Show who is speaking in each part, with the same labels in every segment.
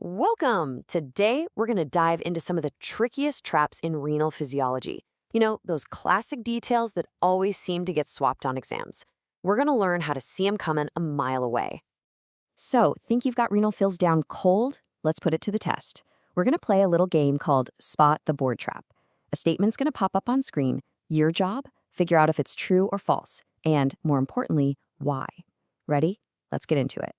Speaker 1: Welcome! Today, we're going to dive into some of the trickiest traps in renal physiology. You know, those classic details that always seem to get swapped on exams. We're going to learn how to see them coming a mile away.
Speaker 2: So, think you've got renal fills down cold? Let's put it to the test. We're going to play a little game called Spot the Board Trap. A statement's going to pop up on screen. Your job? Figure out if it's true or false. And, more importantly, why. Ready? Let's get into it.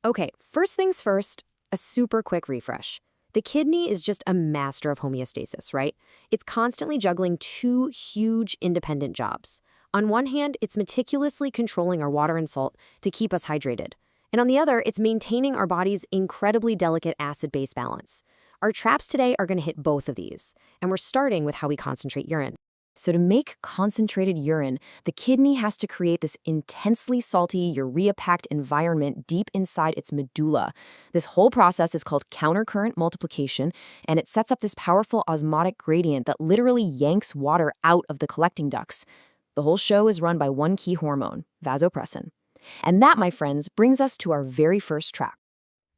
Speaker 2: Okay, first things first, a super quick refresh. The kidney is just a master of homeostasis, right? It's constantly juggling two huge independent jobs. On one hand, it's meticulously controlling our water and salt to keep us hydrated. And on the other, it's maintaining our body's incredibly delicate acid-base balance. Our traps today are going to hit both of these, and we're starting with how we concentrate urine. So to make concentrated urine, the kidney has to create this intensely salty, urea-packed environment deep inside its medulla. This whole process is called countercurrent multiplication, and it sets up this powerful osmotic gradient that literally yanks water out of the collecting ducts. The whole show is run by one key hormone, vasopressin. And that, my friends, brings us to our very first trap.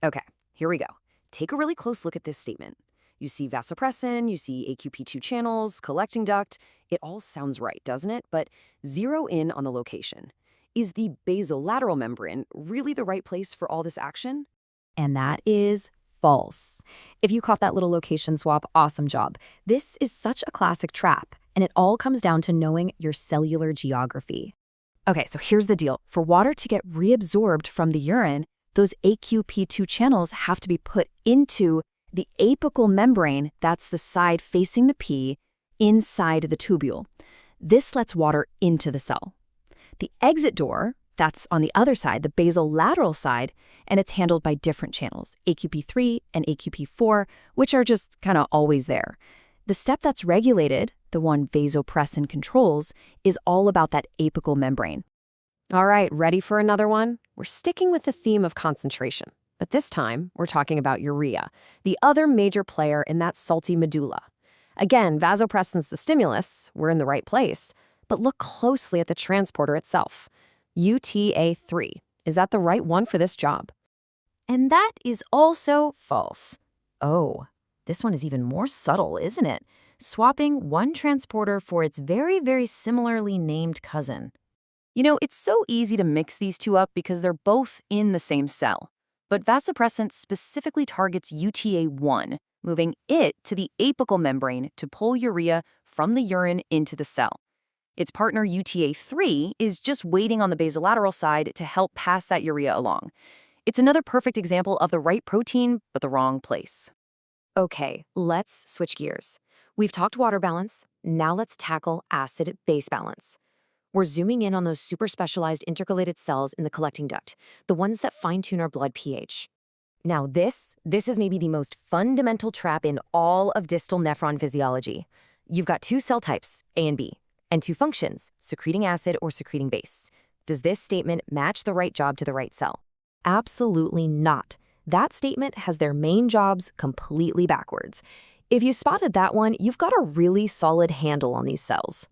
Speaker 1: Okay, here we go. Take a really close look at this statement. You see vasopressin, you see AQP2 channels, collecting duct. It all sounds right, doesn't it? But zero in on the location. Is the basolateral membrane really the right place for all this action?
Speaker 2: And that is false. If you caught that little location swap, awesome job. This is such a classic trap, and it all comes down to knowing your cellular geography. Okay, so here's the deal. For water to get reabsorbed from the urine, those AQP2 channels have to be put into the apical membrane, that's the side facing the pee, inside the tubule. This lets water into the cell. The exit door, that's on the other side, the basolateral side, and it's handled by different channels, AQP3 and AQP4, which are just kind of always there. The step that's regulated, the one vasopressin controls, is all about that apical membrane.
Speaker 1: All right, ready for another one? We're sticking with the theme of concentration. But this time, we're talking about urea, the other major player in that salty medulla. Again, vasopressin's the stimulus, we're in the right place, but look closely at the transporter itself. UTA3. Is that the right one for this job?
Speaker 2: And that is also false. Oh, this one is even more subtle, isn't it? Swapping one transporter for its very, very similarly named cousin.
Speaker 3: You know, it's so easy to mix these two up because they're both in the same cell. But vasopressin specifically targets UTA1, moving it to the apical membrane to pull urea from the urine into the cell. Its partner UTA3 is just waiting on the basolateral side to help pass that urea along. It's another perfect example of the right protein, but the wrong place.
Speaker 1: Okay, let's switch gears. We've talked water balance, now let's tackle acid-base balance. We're zooming in on those super specialized intercalated cells in the collecting duct, the ones that fine-tune our blood pH. Now this is maybe the most fundamental trap in all of distal nephron physiology. You've got two cell types, A and B, and two functions, secreting acid or secreting base. Does this statement match the right job to the right cell? Absolutely not. That statement has their main jobs completely backwards. If you spotted that one, you've got a really solid handle on these cells.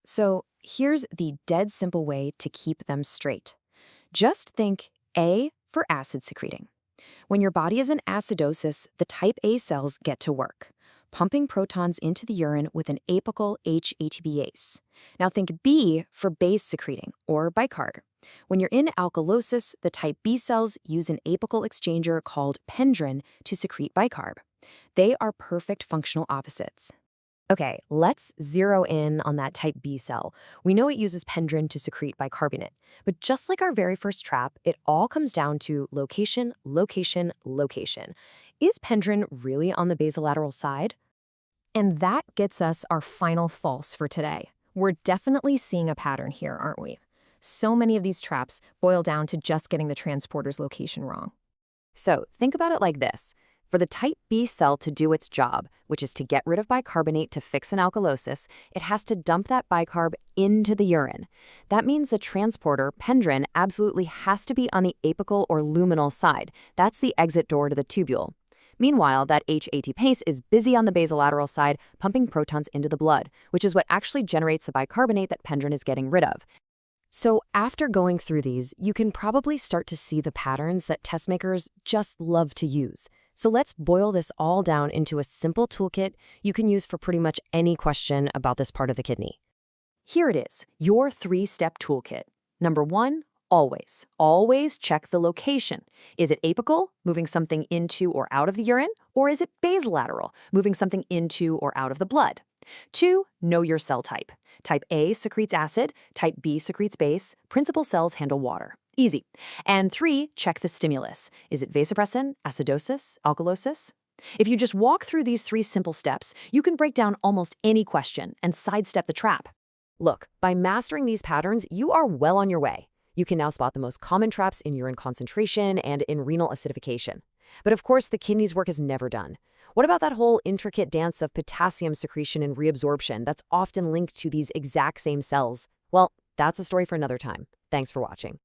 Speaker 1: So here's the dead simple way to keep them straight. Just think A for acid secreting. When your body is in acidosis, the type A cells get to work, pumping protons into the urine with an apical H-ATPase. Now think B for base secreting, or bicarb. When you're in alkalosis, the type B cells use an apical exchanger called pendrin to secrete bicarb. They are perfect functional opposites. Okay, let's zero in on that type B cell. We know it uses pendrin to secrete bicarbonate, but just like our very first trap, it all comes down to location, location, location. Is pendrin really on the basolateral side? And that gets us our final false for today. We're definitely seeing a pattern here, aren't we? So many of these traps boil down to just getting the transporter's location wrong. So think about it like this. For the type B cell to do its job, which is to get rid of bicarbonate to fix an alkalosis, it has to dump that bicarb into the urine. That means the transporter, pendrin, absolutely has to be on the apical or luminal side. That's the exit door to the tubule. Meanwhile, that H-ATPase is busy on the basolateral side, pumping protons into the blood, which is what actually generates the bicarbonate that pendrin is getting rid of. So after going through these, you can probably start to see the patterns that test makers just love to use.
Speaker 2: So let's boil this all down into a simple toolkit you can use for pretty much any question about this part of the kidney.
Speaker 1: Here it is, your 3-step toolkit. Number 1, always check the location. Is it apical, moving something into or out of the urine, or is it basolateral, moving something into or out of the blood? 2, know your cell type. Type A secretes acid, type B secretes base, principal cells handle water. Easy. And 3, check the stimulus. Is it vasopressin, acidosis, alkalosis? If you just walk through these 3 simple steps, you can break down almost any question and sidestep the trap.
Speaker 2: Look, by mastering these patterns, you are well on your way. You can now spot the most common traps in urine concentration and in renal acidification. But of course, the kidney's work is never done. What about that whole intricate dance of potassium secretion and reabsorption that's often linked to these exact same cells? Well, that's a story for another time. Thanks for watching.